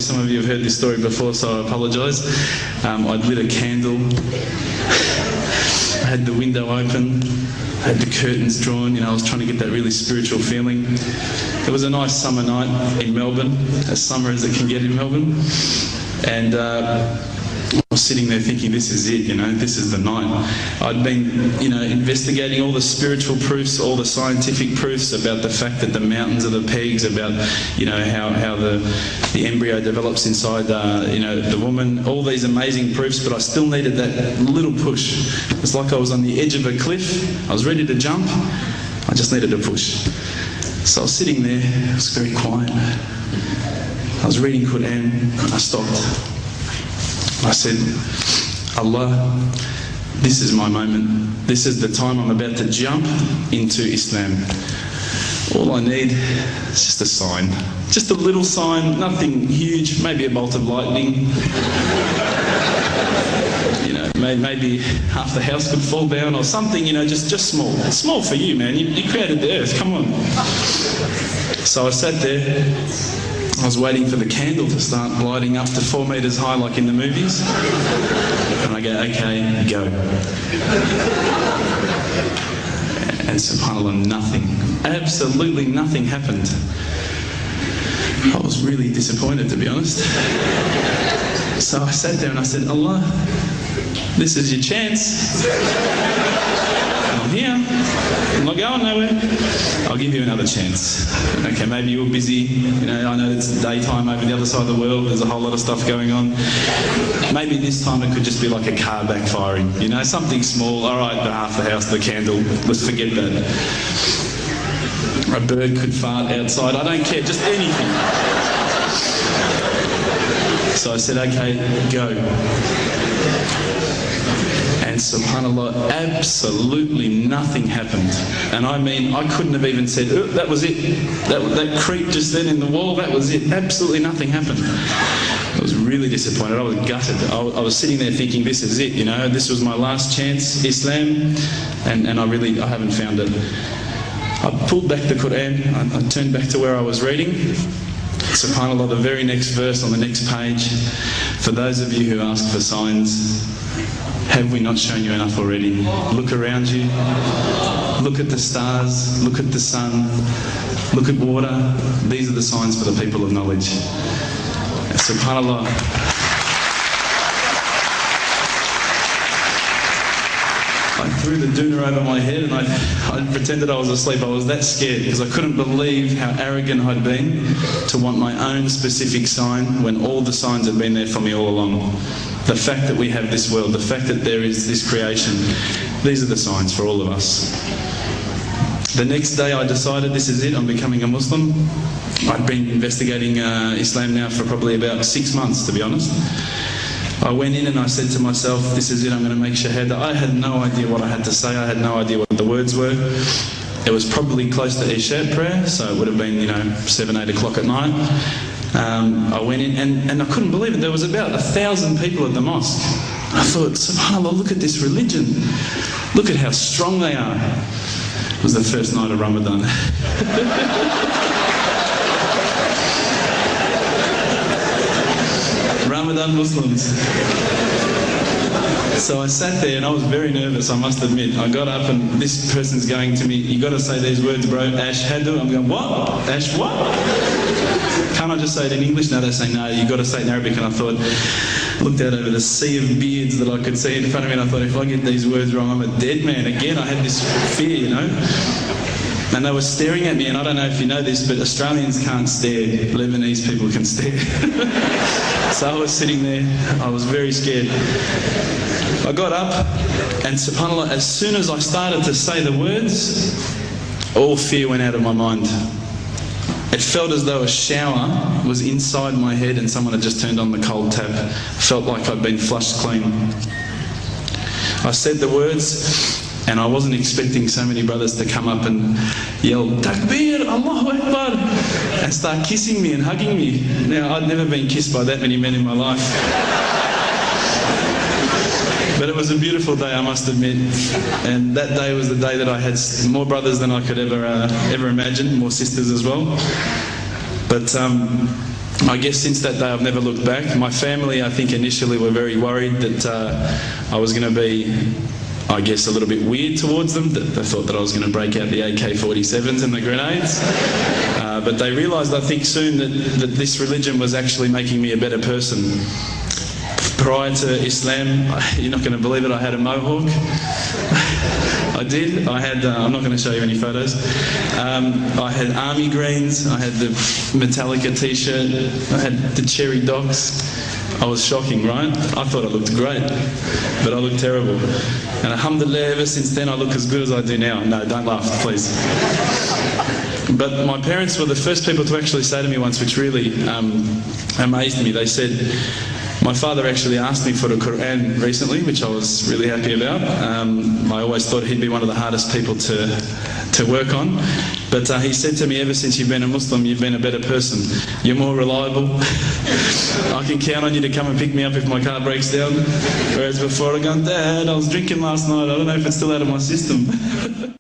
Some of you have heard this story before, so I apologise. I'd lit a candle, I had the window open, I had the curtains drawn, I was trying to get that really spiritual feeling. It was a nice summer night in Melbourne, as summer as it can get in Melbourne, and I was sitting there thinking, this is it, this is the night. I'd been, investigating all the spiritual proofs, all the scientific proofs about the fact that the mountains are the pegs, about, how the embryo develops inside, the woman, all these amazing proofs, but I still needed that little push. It's like I was on the edge of a cliff, I was ready to jump, I just needed a push. So I was sitting there, it was very quiet. I was reading Quran, I stopped. I said, Allah, this is my moment. This is the time I'm about to jump into Islam. All I need is just a sign. Just a little sign, nothing huge, maybe a bolt of lightning. Maybe half the house could fall down or something, just small. It's small for you, man. You created the earth, come on. So I sat there. I was waiting for the candle to start lighting up to 4 metres high like in the movies. And I go, okay, go. And subhanAllah, nothing. Absolutely nothing happened. I was really disappointed, to be honest. So I sat there and I said, Allah, this is your chance. I'm here. I'm not going nowhere. I'll give you another chance. Okay, maybe you're busy. I know it's daytime over the other side of the world. There's a whole lot of stuff going on. Maybe this time it could just be like a car backfiring. Something small. All right, half the house, the candle. Let's forget that. A bird could fart outside. I don't care. Just anything. So I said, okay, go. And subhanAllah, absolutely nothing happened. And I mean, I couldn't have even said, oh, that was it. That creak just then in the wall, that was it. Absolutely nothing happened. I was really disappointed. I was gutted. I was sitting there thinking, this is it, this was my last chance, Islam, and I haven't found it. I pulled back the Quran, I turned back to where I was reading. SubhanAllah, the very next verse on the next page, for those of you who ask for signs, have we not shown you enough already? Look around you, look at the stars, look at the sun, look at water. These are the signs for the people of knowledge. SubhanAllah. I threw the doona over my head and I pretended I was asleep. I was that scared because I couldn't believe how arrogant I'd been to want my own specific sign when all the signs had been there for me all along. The fact that we have this world, the fact that there is this creation, these are the signs for all of us. The next day I decided this is it, I'm becoming a Muslim. I'd been investigating Islam now for probably about 6 months, to be honest. I went in and I said to myself, this is it, I'm going to make shahada. I had no idea what I had to say, I had no idea what the words were. It was probably close to Isha prayer, so it would have been, 7, 8 o'clock at night. I went in and I couldn't believe it. There was about 1,000 people at the mosque. I thought, subhanAllah, look at this religion. Look at how strong they are. It was the first night of Ramadan. Ramadan Muslims. So I sat there and I was very nervous, I must admit. I got up and this person's going to me, you got to say these words, bro, Ashhadu. I'm going, what? Ash what? Can't I just say it in English? No, they say, no, you got to say it in Arabic. And I thought, looked out over the sea of beards that I could see in front of me and I thought, if I get these words wrong, I'm a dead man. Again, I had this fear, And they were staring at me, and I don't know if you know this, but Australians can't stare. Lebanese people can stare. So I was sitting there, I was very scared. I got up, and subhanAllah, as soon as I started to say the words, all fear went out of my mind. It felt as though a shower was inside my head and someone had just turned on the cold tap. Felt like I'd been flushed clean. I said the words, and I wasn't expecting so many brothers to come up and yell, Takbir, Allahu Akbar, and start kissing me and hugging me. Now, I'd never been kissed by that many men in my life. But it was a beautiful day, I must admit. And that day was the day that I had more brothers than I could ever imagine, more sisters as well. But I guess since that day I've never looked back. My family, I think, initially were very worried that I was going to be, I guess, a little bit weird towards them. They thought that I was going to break out the AK-47s and the grenades. But they realised, I think, soon that this religion was actually making me a better person. Prior to Islam, you're not going to believe it, I had a mohawk. I did. I had, I'm not going to show you any photos. I had army greens, I had the Metallica t-shirt, I had the cherry docs. I was shocking, right? I thought I looked great, but I looked terrible. And alhamdulillah, ever since then I look as good as I do now. No, don't laugh, please. But my parents were the first people to actually say to me once, which really amazed me. They said, my father actually asked me for the Quran recently, which I was really happy about. I always thought he'd be one of the hardest people to work on. But he said to me, ever since you've been a Muslim, you've been a better person. You're more reliable. I can count on you to come and pick me up if my car breaks down. Whereas before I go, Dad, I was drinking last night. I don't know if it's still out of my system.